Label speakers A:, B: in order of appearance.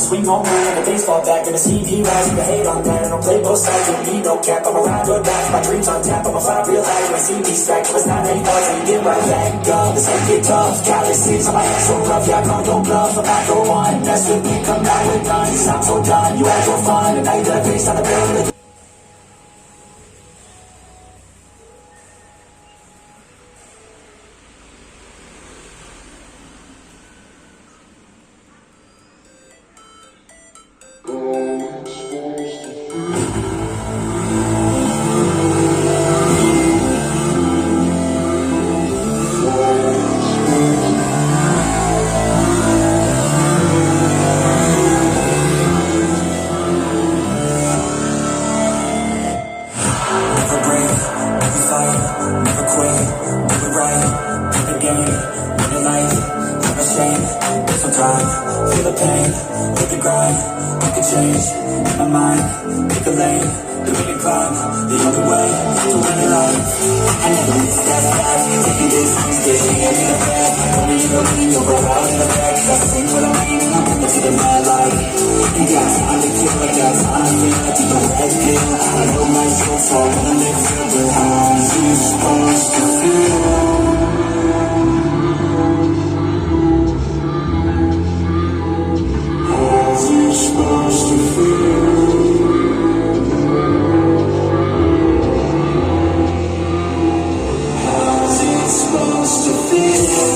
A: Swing on mine, the baseball bat, gonna see me rise, you can hate on that, I don't play both sides, don't need no cap, I'ma ride or die, my dreams on tap, I'ma fly real high, when I see me strike, it was not any thoughts, and you get right back up, this ain't get tough, calluses on my hands so rough, yeah I call no bluff, I'm not the one, mess with me, come down with guns, I'm so done, you had your fun, and now you got a face on the building. Feel the pain, hit the grind, make a change, in my mind, pick a lane, the way to climb, the only way to win your life. I never miss that path, taking distance, getting in the back, only you know me, you're out in the back, that's the what I mean, and I'm coming to the mad light. You got time to kill, I got time to feel, I keep a red pill, I know my soul fall when I'm in feel, but how's it supposed to feel? Supposed to feel. How's it supposed to feel?